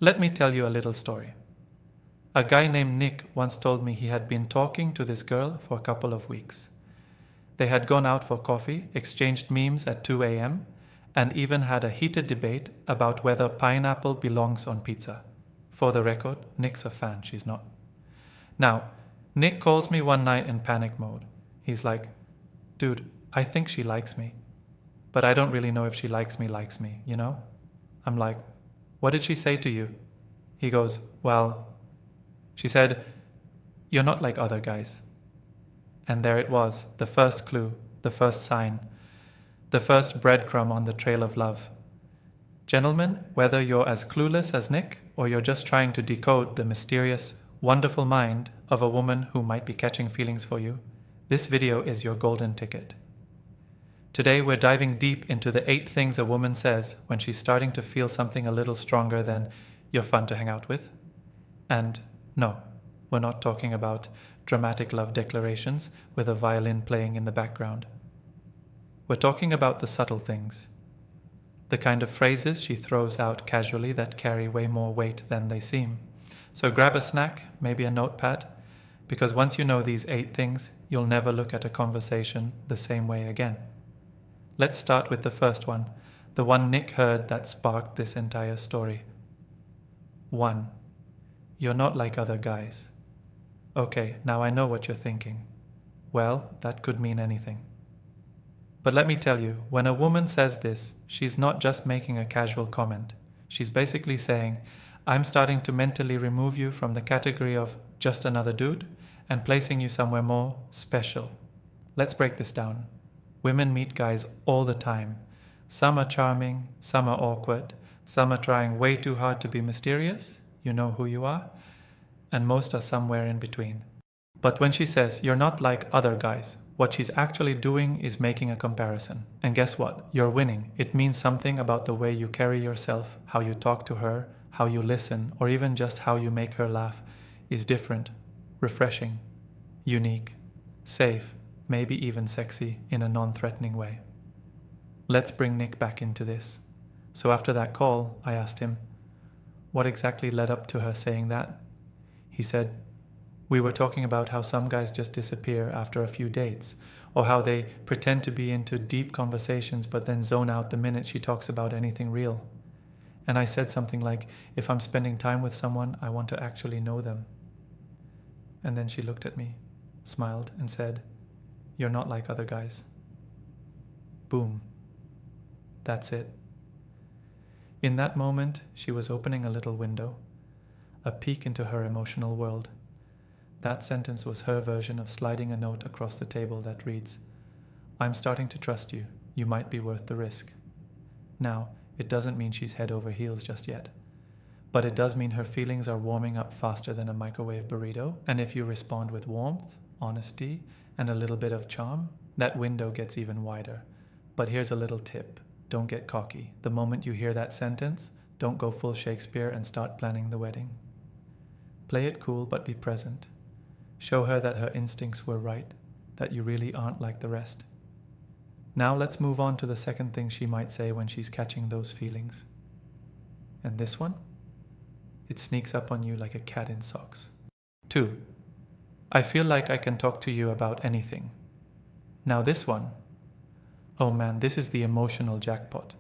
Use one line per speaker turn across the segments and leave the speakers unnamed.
Let me tell you a little story. A guy named Nick once told me he had been talking to this girl for a couple of weeks. They had gone out for coffee, exchanged memes at 2 a.m., and even had a heated debate about whether pineapple belongs on pizza. For the record, Nick's a fan, she's not. Now, Nick calls me one night in panic mode. He's like, dude, I think she likes me. But I don't really know if she likes me, you know? I'm like, what did she say to you? He goes, well, she said, you're not like other guys. And there it was, the first clue, the first sign, the first breadcrumb on the trail of love. Gentlemen, whether you're as clueless as Nick or you're just trying to decode the mysterious, wonderful mind of a woman who might be catching feelings for you, this video is your golden ticket. Today we're diving deep into the 8 things a woman says when she's starting to feel something a little stronger than you're fun to hang out with. And no, we're not talking about dramatic love declarations with a violin playing in the background. We're talking about the subtle things. The kind of phrases she throws out casually that carry way more weight than they seem. So grab a snack, maybe a notepad, because once you know these 8 things, you'll never look at a conversation the same way again. Let's start with the first one, the one Nick heard that sparked this entire story. 1. You're not like other guys. Okay, now I know what you're thinking. Well, that could mean anything. But let me tell you, when a woman says this, she's not just making a casual comment. She's basically saying, I'm starting to mentally remove you from the category of just another dude and placing you somewhere more special. Let's break this down. Women meet guys all the time. Some are charming, some are awkward, some are trying way too hard to be mysterious, you know who you are, and most are somewhere in between. But when she says, you're not like other guys, what she's actually doing is making a comparison. And guess what? You're winning. It means something about the way you carry yourself, how you talk to her, how you listen, or even just how you make her laugh is different, refreshing, unique, safe, maybe even sexy in a non-threatening way. Let's bring Nick back into this. So after that call, I asked him, what exactly led up to her saying that? He said, we were talking about how some guys just disappear after a few dates, or how they pretend to be into deep conversations but then zone out the minute she talks about anything real. And I said something like, if I'm spending time with someone, I want to actually know them. And then she looked at me, smiled, and said, you're not like other guys. Boom. That's it. In that moment, she was opening a little window, a peek into her emotional world. That sentence was her version of sliding a note across the table that reads, I'm starting to trust you. You might be worth the risk. Now, it doesn't mean she's head over heels just yet. But it does mean her feelings are warming up faster than a microwave burrito, and if you respond with warmth, honesty, and a little bit of charm, that window gets even wider. But here's a little tip. Don't get cocky. The moment you hear that sentence, don't go full Shakespeare and start planning the wedding. Play it cool, but be present. Show her that her instincts were right, that you really aren't like the rest. Now let's move on to the second thing she might say when she's catching those feelings. And this one? It sneaks up on you like a cat in socks. 2. I feel like I can talk to you about anything. Now this one. Oh man, this is the emotional jackpot.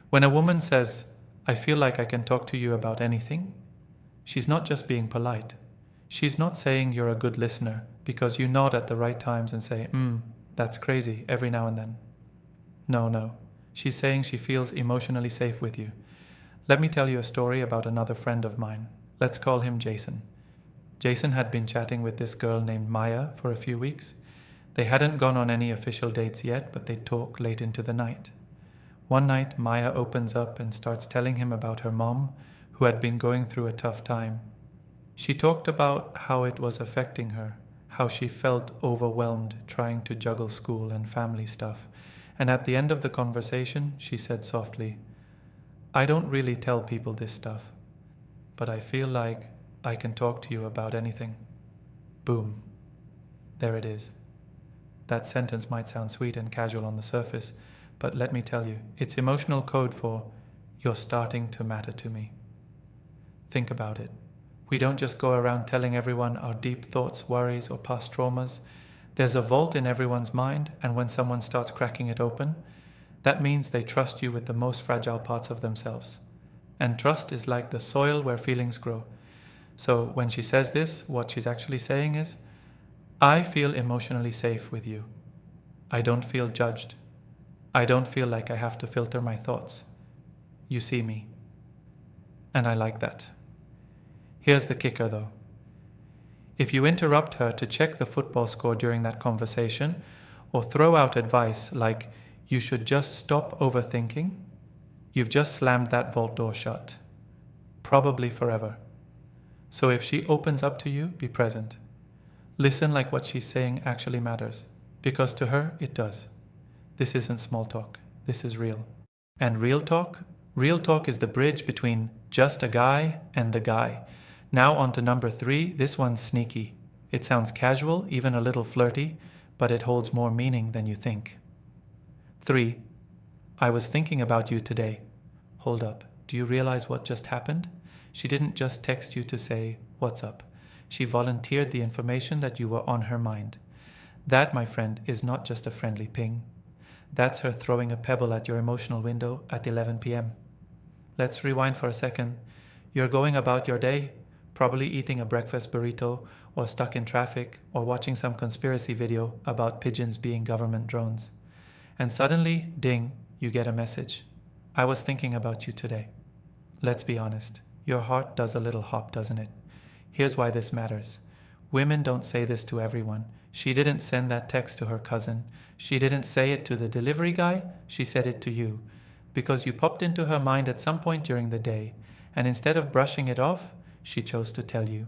When a woman says, I feel like I can talk to you about anything, she's not just being polite. She's not saying you're a good listener because you nod at the right times and say, that's crazy, every now and then. No. She's saying she feels emotionally safe with you. Let me tell you a story about another friend of mine. Let's call him Jason. Jason had been chatting with this girl named Maya for a few weeks. They hadn't gone on any official dates yet, but they'd talk late into the night. One night, Maya opens up and starts telling him about her mom, who had been going through a tough time. She talked about how it was affecting her, how she felt overwhelmed trying to juggle school and family stuff. And at the end of the conversation, she said softly, I don't really tell people this stuff, but I feel like I can talk to you about anything. Boom. There it is. That sentence might sound sweet and casual on the surface, but let me tell you, it's emotional code for, you're starting to matter to me. Think about it. We don't just go around telling everyone our deep thoughts, worries, or past traumas. There's a vault in everyone's mind, and when someone starts cracking it open, that means they trust you with the most fragile parts of themselves. And trust is like the soil where feelings grow. So when she says this, what she's actually saying is, I feel emotionally safe with you. I don't feel judged. I don't feel like I have to filter my thoughts. You see me. And I like that. Here's the kicker though. If you interrupt her to check the football score during that conversation, or throw out advice like, you should just stop overthinking, you've just slammed that vault door shut. Probably forever. So if she opens up to you, be present. Listen like what she's saying actually matters, because to her it does. This isn't small talk, this is real. And real talk is the bridge between just a guy and the guy. Now on to number 3, this one's sneaky. It sounds casual, even a little flirty, but it holds more meaning than you think. 3. I was thinking about you today. Hold up, do you realize what just happened? She didn't just text you to say, what's up? She volunteered the information that you were on her mind. That, my friend, is not just a friendly ping. That's her throwing a pebble at your emotional window at 11 p.m. Let's rewind for a second. You're going about your day, probably eating a breakfast burrito, or stuck in traffic, or watching some conspiracy video about pigeons being government drones. And suddenly, ding, you get a message. I was thinking about you today. Let's be honest. Your heart does a little hop, doesn't it? Here's why this matters. Women don't say this to everyone. She didn't send that text to her cousin. She didn't say it to the delivery guy. She said it to you. Because you popped into her mind at some point during the day, and instead of brushing it off, she chose to tell you.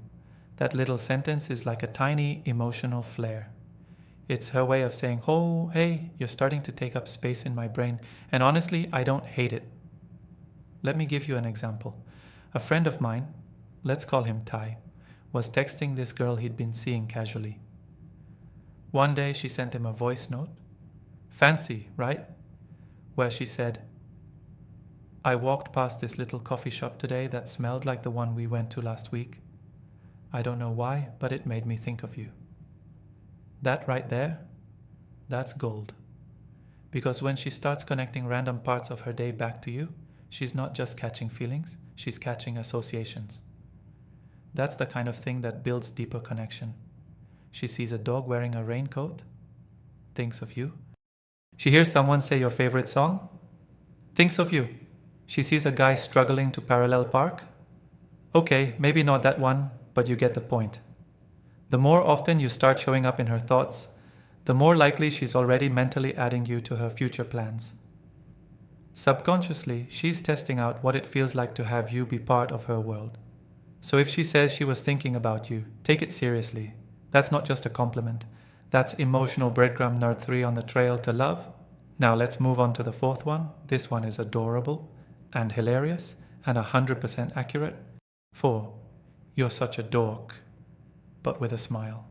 That little sentence is like a tiny emotional flare. It's her way of saying, oh, hey, you're starting to take up space in my brain, and honestly, I don't hate it. Let me give you an example. A friend of mine, let's call him Ty, was texting this girl he'd been seeing casually. One day she sent him a voice note. Fancy, right? Where she said, I walked past this little coffee shop today that smelled like the one we went to last week. I don't know why, but it made me think of you. That right there, that's gold. Because when she starts connecting random parts of her day back to you, she's not just catching feelings, she's catching associations. That's the kind of thing that builds deeper connection. She sees a dog wearing a raincoat, thinks of you. She hears someone say your favorite song, thinks of you. She sees a guy struggling to parallel park. Okay, maybe not that one, but you get the point. The more often you start showing up in her thoughts, the more likely she's already mentally adding you to her future plans. Subconsciously, she's testing out what it feels like to have you be part of her world. So if she says she was thinking about you, take it seriously. That's not just a compliment. That's emotional breadcrumb nerd 3 on the trail to love. Now let's move on to the 4th one. This one is adorable and hilarious and 100% accurate. 4. You're such a dork, but with a smile.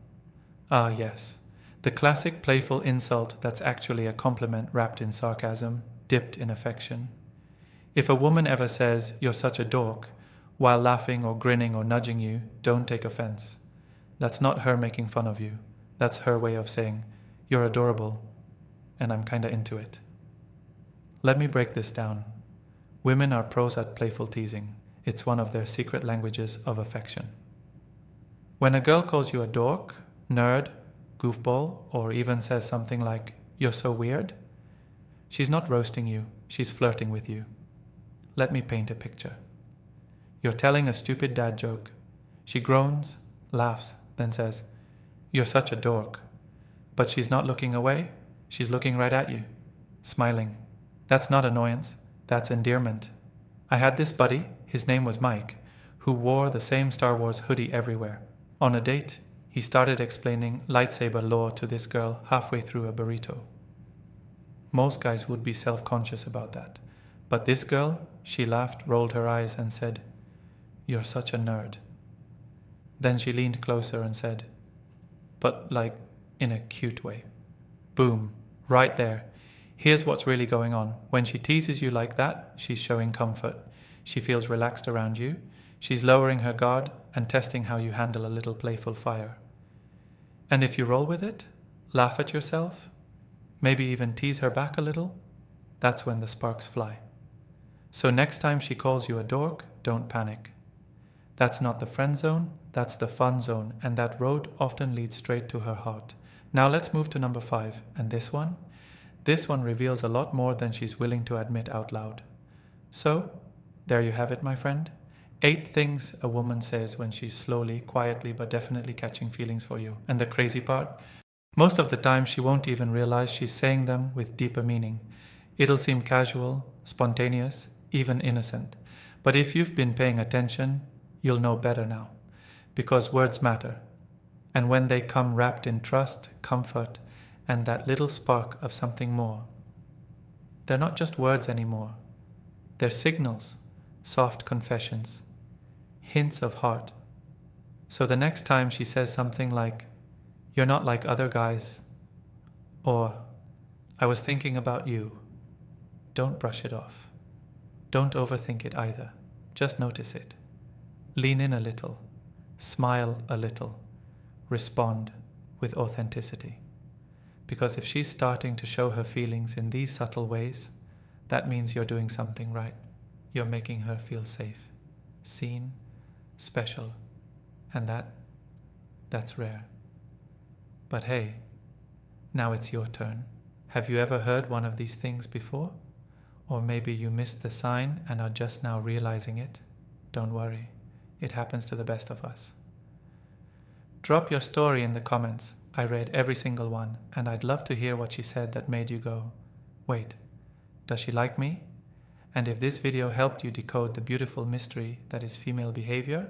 Ah yes, the classic playful insult that's actually a compliment wrapped in sarcasm, dipped in affection. If a woman ever says, you're such a dork, while laughing or grinning or nudging you, don't take offense. That's not her making fun of you. That's her way of saying, you're adorable, and I'm kinda into it. Let me break this down. Women are pros at playful teasing. It's one of their secret languages of affection. When a girl calls you a dork, nerd, goofball, or even says something like, you're so weird, she's not roasting you, she's flirting with you. Let me paint a picture. You're telling a stupid dad joke. She groans, laughs, then says, you're such a dork. But she's not looking away, she's looking right at you, smiling. That's not annoyance, that's endearment. I had this buddy, his name was Mike, who wore the same Star Wars hoodie everywhere. On a date, he started explaining lightsaber lore to this girl halfway through a burrito. Most guys would be self-conscious about that. But this girl, she laughed, rolled her eyes, and said, you're such a nerd. Then she leaned closer and said, but like in a cute way. Boom, right there. Here's what's really going on. When she teases you like that, she's showing comfort. She feels relaxed around you. She's lowering her guard and testing how you handle a little playful fire. And if you roll with it, laugh at yourself, maybe even tease her back a little, that's when the sparks fly. So next time she calls you a dork, don't panic. That's not the friend zone, that's the fun zone, and that road often leads straight to her heart. Now let's move to number 5, and this one reveals a lot more than she's willing to admit out loud. So, there you have it, my friend. 8 things a woman says when she's slowly, quietly, but definitely catching feelings for you. And the crazy part? Most of the time she won't even realize she's saying them with deeper meaning. It'll seem casual, spontaneous, even innocent. But if you've been paying attention, you'll know better now. Because words matter. And when they come wrapped in trust, comfort, and that little spark of something more, they're not just words anymore. They're signals, soft confessions, hints of heart. So the next time she says something like, "You're not like other guys," or "I was thinking about you," don't brush it off. Don't overthink it either. Just notice it. Lean in a little. Smile a little. Respond with authenticity. Because if she's starting to show her feelings in these subtle ways, that means you're doing something right. You're making her feel safe, seen, special, and that's rare. But hey, now it's your turn. Have you ever heard one of these things before? Or maybe you missed the sign and are just now realizing it? Don't worry, it happens to the best of us. Drop your story in the comments. I read every single one, and I'd love to hear what she said that made you go, "Wait, does she like me?" And if this video helped you decode the beautiful mystery that is female behavior,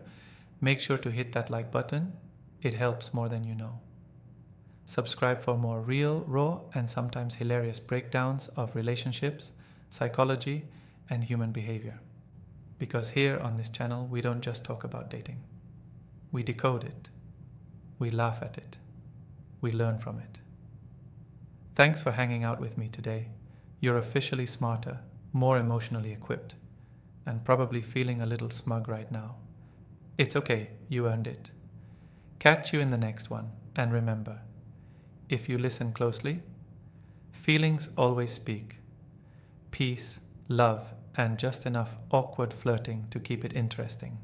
make sure to hit that like button. It helps more than you know. Subscribe for more real, raw, and sometimes hilarious breakdowns of relationships, psychology, and human behavior. Because here on this channel, we don't just talk about dating. We decode it. We laugh at it. We learn from it. Thanks for hanging out with me today. You're officially smarter, more emotionally equipped, and probably feeling a little smug right now. It's okay, you earned it. Catch you in the next one, and remember, if you listen closely, feelings always speak. Peace, love, and just enough awkward flirting to keep it interesting.